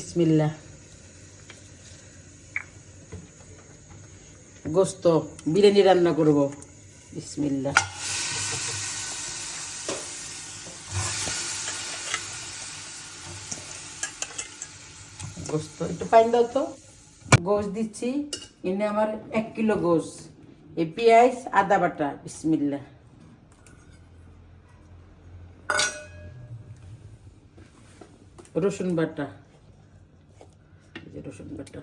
বিসমিল্লাহ। গোস্ত বিরিয়ানি রান্না করব। বিসমিল্লাহ। গোস্ত একটু পানি দাও তো। গোশ দিচ্ছি, এনে আমার 1 কিলো গোশ। এই পেঁয়াজ আদা বাটা। বিসমিল্লাহ। রসুন বাটা, এই যে রসুন বাটা,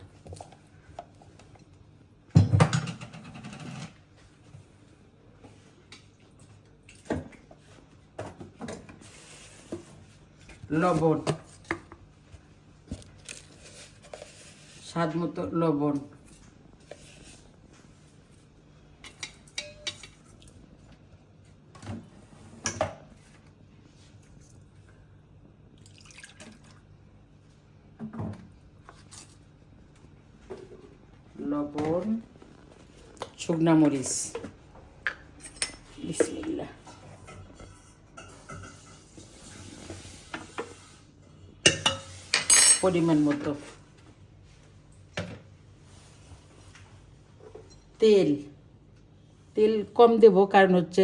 লবণ, স্বাদ মতো লবণ, লবণ, শুকনা মরিচ। বিসমিল্লাহ। পরিমাণ মতো তেল। তেল কম দেব, কারণ হচ্ছে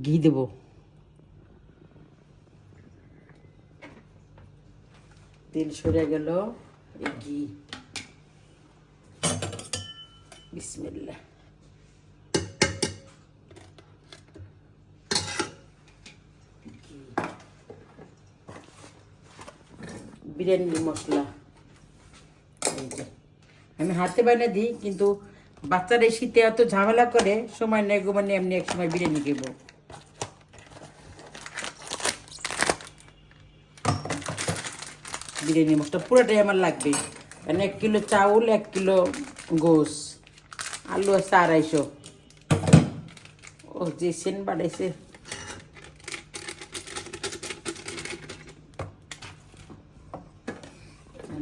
ঘি দেব। তেল সরে গেল, এই ঘি। বিসমিল্লাহ। বিরিয়ানি মশলা, এই যে আমি হাতে বানিয়ে দিই, কিন্তু বাচ্চারা এই শীতে এত ঝামেলা করে, সময় নেই গো, মানে এমনি এক সময় বিরিয়ানি খেব। বিরিয়ানি মশলা পুরোটাই আমার লাগবে, কারণ 1 কিলো চাউল, 1 কিলো গোশ, আলু আছে 250। ও যে সেন বাড়াইছে।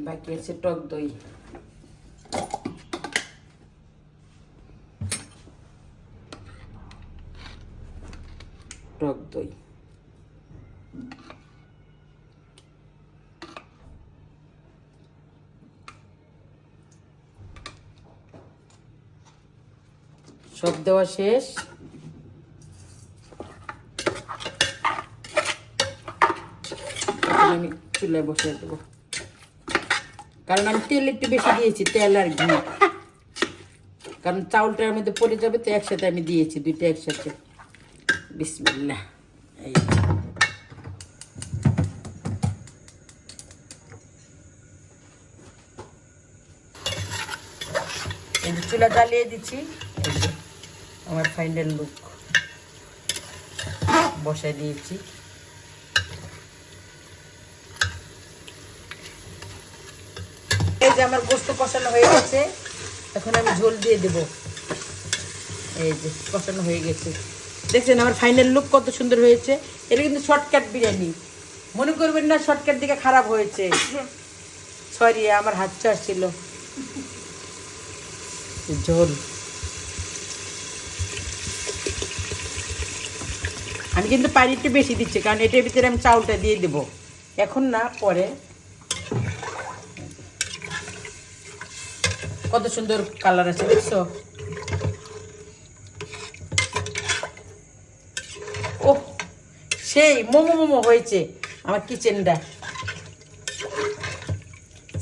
বাকি আছে টক দই। টক দই, সব দেওয়া শেষ। আমি চুলায় বসে দেবো, কারণ আমি তেল একটু বেশি দিয়েছি, তেল আর ঘি, কারণ চাউলটার মধ্যে পড়ে যাবে, তো একসাথে আমি দিয়েছি, দুইটা একসাথে। বিসমিল্লাহ। এই চুলা জ্বালিয়ে দিচ্ছি। এই যে আমার ফাইনাল লুক, বসাই দিয়েছি। এই যে আমার গোস্ত কষানো হয়ে গেছে, এখন আমি ঝোল দিয়ে দেব। এই যে কষানো হয়ে গেছে, দেখছেন আমার ফাইনাল লুক কত সুন্দর হয়েছে। এটা কিন্তু শর্টকাট বিরিয়ানি, মনে করবেন না শর্টকাট দিকে খারাপ হয়েছে। সরি, আমার হাত চাচ্ছিল। ঝোল আমি কিন্তু পানি একটু বেশি দিচ্ছি, কারণ এটার ভিতরে আমি চাউলটা দিয়ে দেবো, এখন না, পরে। কত সুন্দর কালার আছে, দেখছো? ও সেই মোমো মোমো হয়েছে আমার কিচেনটা।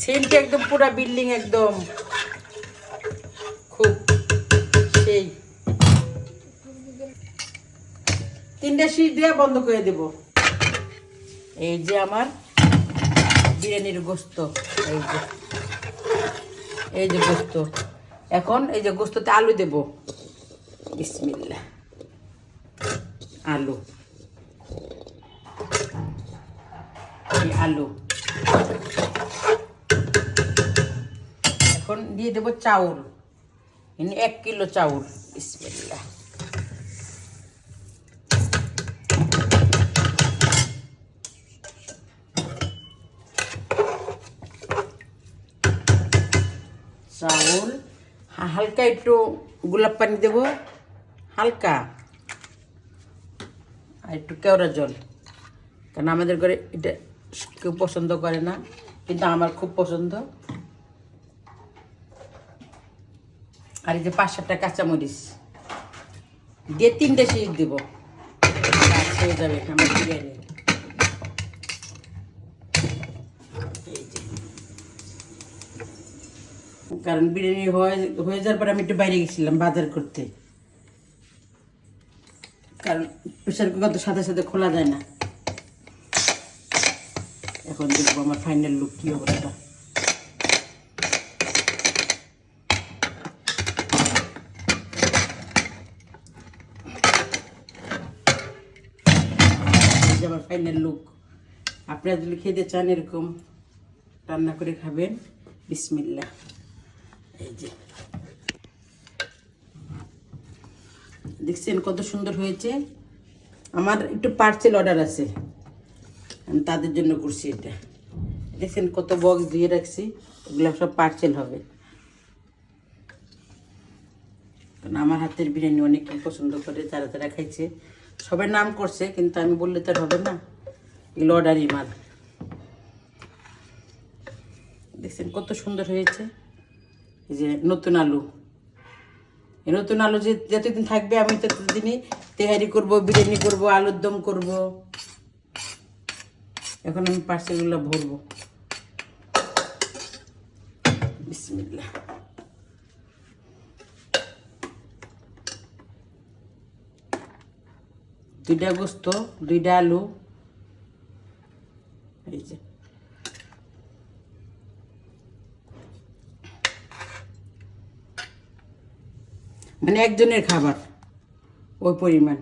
সেন্টটা একদম পুরা বিল্ডিং একদম খুব সেই। 3টা সিট দিয়ে বন্ধ করে দেব। এই যে আমার বিরিয়ানির গোস্ত, এই যে, এই যে গোস্ত। এখন এই যে গোস্ততে আলু দেব। বিসমিল্লাহ। আলু, আলু। এখন দিয়ে দেব চাউল, 1 কিলো চাউল। বিসমিল্লাহ। চাউল, হালকা একটু গোলাপ পানি দেব, হালকা, আর একটু কেওড়া জল, কারণ আমাদের ঘরে এটা কেউ পছন্দ করে না, কিন্তু আমার খুব পছন্দ। আর এই যে 5-7টা কাঁচামরিচ দিয়ে 3টে সিজ দিব, হয়ে যাবে আমার বিরিয়ানি। কারণ বিরিয়ানি হয়ে যাওয়ার পর আমি একটু বাইরে গেছিলাম বাজার করতে, কারণ প্রেশার কুকার তো সাথে সাথে খোলা যায় না। এখন দেখবো আমার ফাইনাল লুক কি অবস্থা। আমার ফাইনাল লুক। আপনারা যদি খেতে চান এরকম রান্না করে খাবেন, বিসমিল্লাহ। এই যে দেখছেন কত সুন্দর হয়েছে। আমার একটু পার্সেল অর্ডার আছে, আমি তাদের জন্য করছি এটা। দেখছেন কত বক্স দিয়ে রাখছি, এগুলো সব পার্সেল হবে। কারণ আমার হাতের বিরিয়ানি অনেক পছন্দ করে, যারা যারা খাইছে সবাই নাম করছে, কিন্তু আমি বললে তো আর হবে না, এগুলো অর্ডারই মাল। দেখছেন কত সুন্দর হয়েছে। এই যে নতুন আলু, এই নতুন আলু যে যতদিন থাকবে আমি ততদিনই তেহারি করব, বিরিয়ানি করব, আলুর দম করব। এখন আমি পার্সেলগুলো ভরবো, বিসমিল্লাহ। দুইটা গোস্ত, 2টা আলু, এই যে মানে একজনের খাবার ওই পরিমাণ।